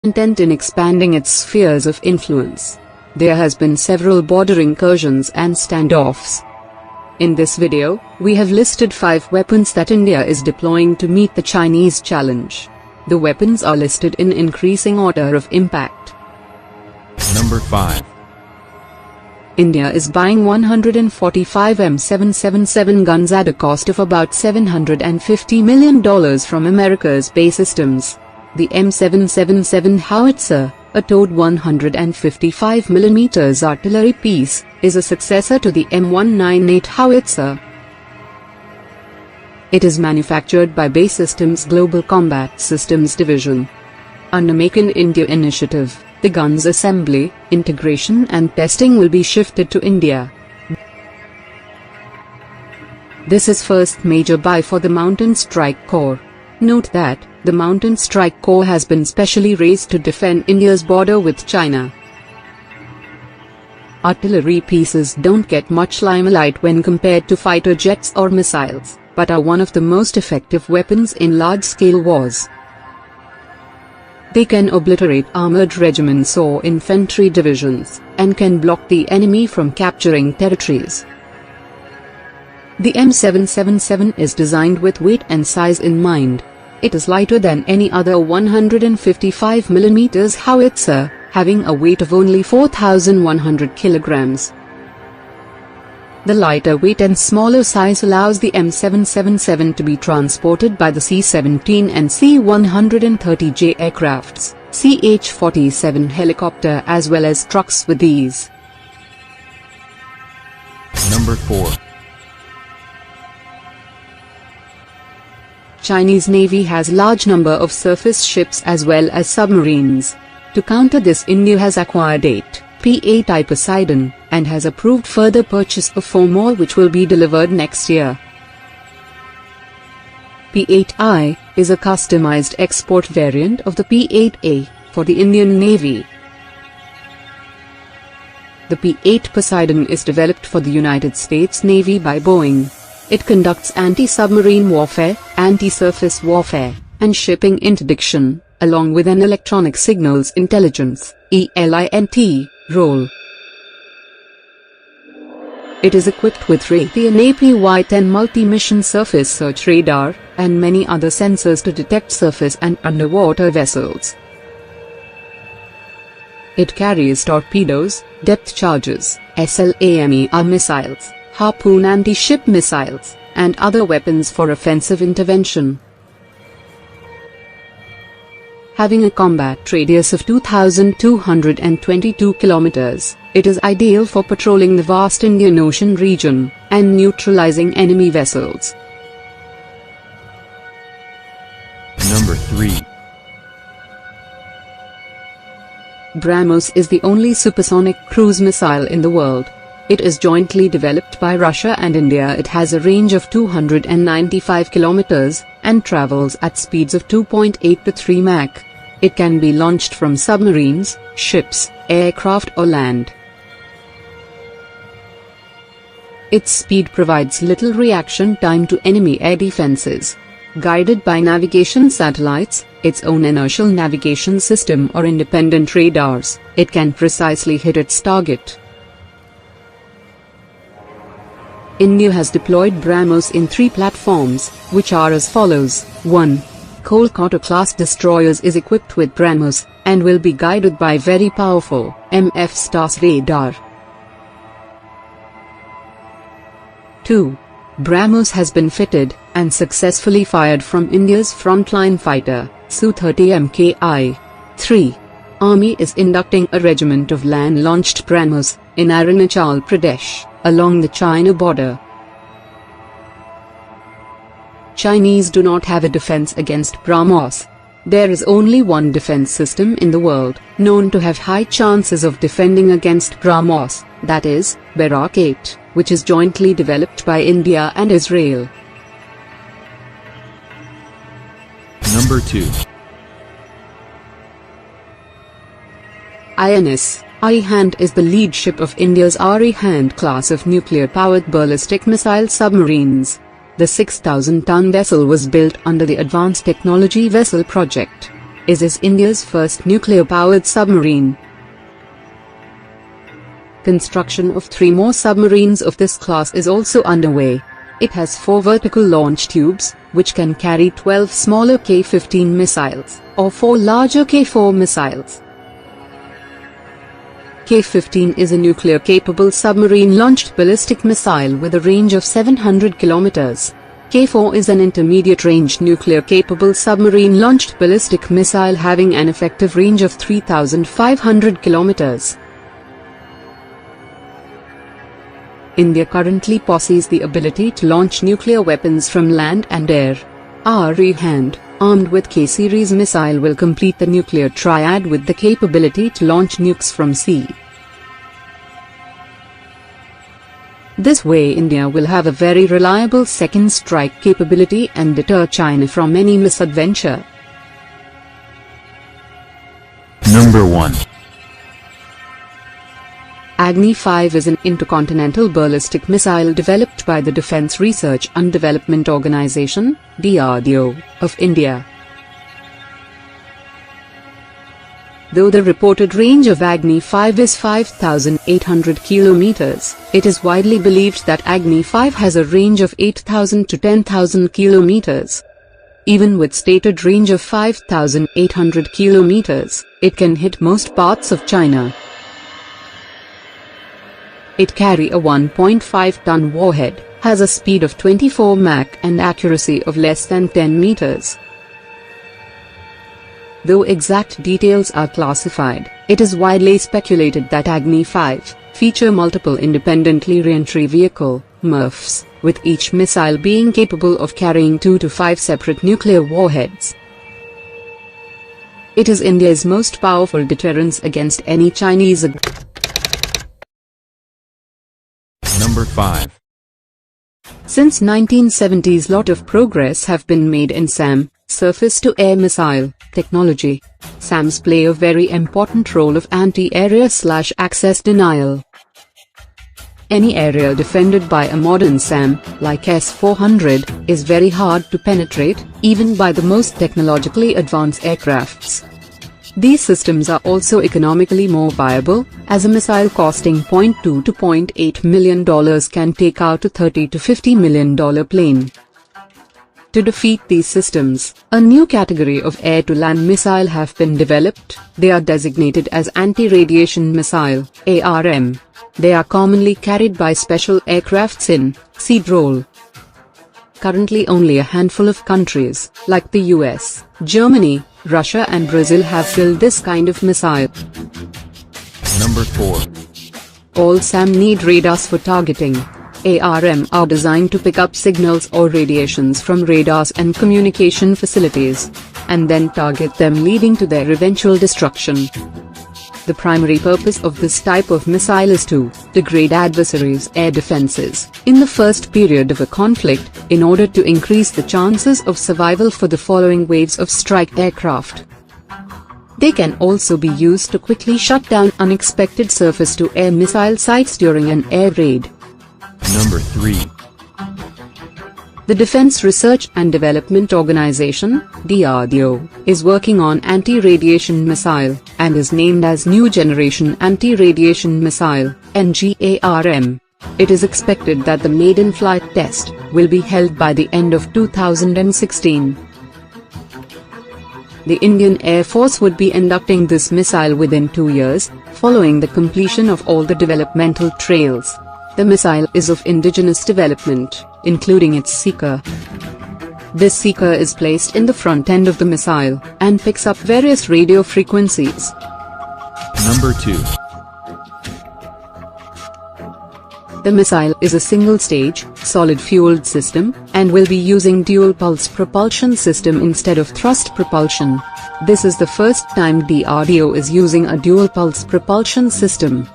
intent in expanding its spheres of influence. There has been several border incursions and standoffs. In this video, we have listed 5 weapons that India is deploying to meet the Chinese challenge. The weapons are listed in increasing order of impact. Number 5. India is buying 145 M777 guns at a cost of about $750 million from America's Bay Systems. The M777 howitzer, a towed 155mm artillery piece, is a successor to the M198 howitzer. It is manufactured by Bay Systems' Global Combat Systems Division. Under Make in India initiative, the gun's assembly, integration and testing will be shifted to India. This is first major buy for the Mountain Strike Corps. Note that, the Mountain Strike Corps has been specially raised to defend India's border with China. Artillery pieces don't get much limelight when compared to fighter jets or missiles, but are one of the most effective weapons in large-scale wars. They can obliterate armored regiments or infantry divisions, and can block the enemy from capturing territories. The M777 is designed with weight and size in mind. It is lighter than any other 155mm howitzer, having a weight of only 4,100 kilograms. The lighter weight and smaller size allows the M777 to be transported by the C-17 and C-130J aircrafts, CH-47 helicopter as well as trucks with ease. Number 4. Chinese Navy has large number of surface ships as well as submarines. To counter this, India has acquired 8 P-8I Poseidon, and has approved further purchase of 4 more which will be delivered next year. P-8I is a customized export variant of the P-8A for the Indian Navy. The P-8 Poseidon is developed for the United States Navy by Boeing. It conducts anti-submarine warfare, anti-surface warfare, and shipping interdiction, along with an electronic signals intelligence (ELINT) role. It is equipped with Raytheon APY-10 multi-mission surface search radar, and many other sensors to detect surface and underwater vessels. It carries torpedoes, depth charges, SLAMER missiles, Harpoon anti-ship missiles, and other weapons for offensive intervention. Having a combat radius of 2,222 kilometers, it is ideal for patrolling the vast Indian Ocean region, and neutralizing enemy vessels. Number 3. BrahMos is the only supersonic cruise missile in the world. It is jointly developed by Russia and India. It has a range of 295 kilometers, and travels at speeds of 2.8 to 3 Mach. It can be launched from submarines, ships, aircraft or land. Its speed provides little reaction time to enemy air defenses. Guided by navigation satellites, its own inertial navigation system or independent radars, it can precisely hit its target. India has deployed BrahMos in 3 platforms, which are as follows. 1. Kolkata-class destroyers is equipped with BrahMos, and will be guided by very powerful MF STARS radar. 2. BrahMos has been fitted, and successfully fired from India's frontline fighter, Su-30 MKI. 3. Army is inducting a regiment of land-launched BrahMos, in Arunachal Pradesh, along the China border. Chinese do not have a defense against BrahMos. There is only one defense system in the world, known to have high chances of defending against BrahMos, that is, Barak 8, which is jointly developed by India and Israel. Number 2. INS Arihant is the lead ship of India's Arihant class of nuclear-powered ballistic missile submarines. The 6,000-ton vessel was built under the Advanced Technology Vessel project. is India's first nuclear-powered submarine. Construction of 3 more submarines of this class is also underway. It has 4 vertical launch tubes, which can carry 12 smaller K-15 missiles, or 4 larger K-4 missiles. K-15 is a nuclear-capable submarine-launched ballistic missile with a range of 700 kilometers. K-4 is an intermediate-range nuclear-capable submarine-launched ballistic missile having an effective range of 3,500 kilometers. India currently possesses the ability to launch nuclear weapons from land and air. Our hand, armed with K-series missile, will complete the nuclear triad with the capability to launch nukes from sea. This way India will have a very reliable second strike capability and deter China from any misadventure. Number 1. Agni-5 is an intercontinental ballistic missile developed by the Defence Research and Development Organisation (DRDO) of India. Though the reported range of Agni-5 is 5,800 kilometers, it is widely believed that Agni-5 has a range of 8,000 to 10,000 kilometers. Even with stated range of 5,800 kilometers, it can hit most parts of China. It carries a 1.5-ton warhead, has a speed of 24 Mach and accuracy of less than 10 meters. Though exact details are classified, it is widely speculated that Agni-5 feature multiple independently re-entry vehicle (MIRVs), with each missile being capable of carrying 2 to 5 separate nuclear warheads. It is India's most powerful deterrence against any Chinese aggression. Number 5. Since 1970s, lot of progress have been made in SAM, surface-to-air missile, technology. SAMs play a very important role of anti-area/access denial. Any area defended by a modern SAM, like S-400, is very hard to penetrate, even by the most technologically advanced aircrafts. These systems are also economically more viable, as a missile costing $0.2 to $0.8 million can take out a $30 to $50 million plane. To defeat these systems, a new category of air-to-land missile have been developed. They are designated as anti-radiation missile (ARM). They are commonly carried by special aircrafts in sea role. Currently only a handful of countries, like the US, Germany, Russia and Brazil have built this kind of missile. Number 4. All SAM need radars for targeting. ARM are designed to pick up signals or radiations from radars and communication facilities, and then target them, leading to their eventual destruction. The primary purpose of this type of missile is to degrade adversaries' air defenses in the first period of a conflict, in order to increase the chances of survival for the following waves of strike aircraft. They can also be used to quickly shut down unexpected surface-to-air missile sites during an air raid. Number 3. The Defence Research and Development Organization (DRDO) is working on anti-radiation missile, and is named as New Generation Anti-Radiation Missile (NGARM). It is expected that the maiden flight test will be held by the end of 2016. The Indian Air Force would be inducting this missile within 2 years, following the completion of all the developmental trails. The missile is of indigenous development, including its seeker. This seeker is placed in the front end of the missile, and picks up various radio frequencies. Number 2. The missile is a single-stage, solid-fueled system, and will be using dual-pulse propulsion system instead of thrust propulsion. This is the first time DRDO is using a dual-pulse propulsion system.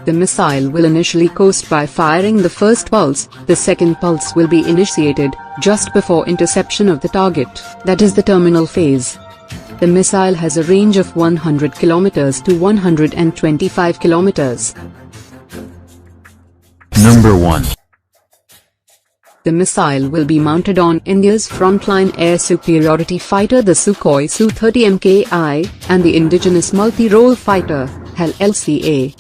The missile will initially coast by firing the first pulse. The second pulse will be initiated just before interception of the target, that is the terminal phase. The missile has a range of 100 kilometers to 125 kilometers. Number 1. The missile will be mounted on India's frontline air superiority fighter the Sukhoi Su-30 Mki, and the indigenous multi-role fighter, LCA.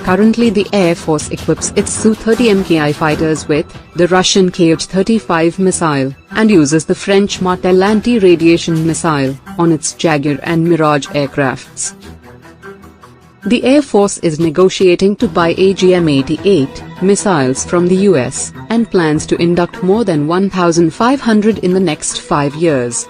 Currently the Air Force equips its Su-30 Mki fighters with the Russian Kh-35 missile, and uses the French Martel anti-radiation missile on its Jaguar and Mirage aircrafts. The Air Force is negotiating to buy AGM-88 missiles from the US, and plans to induct more than 1,500 in the next 5 years.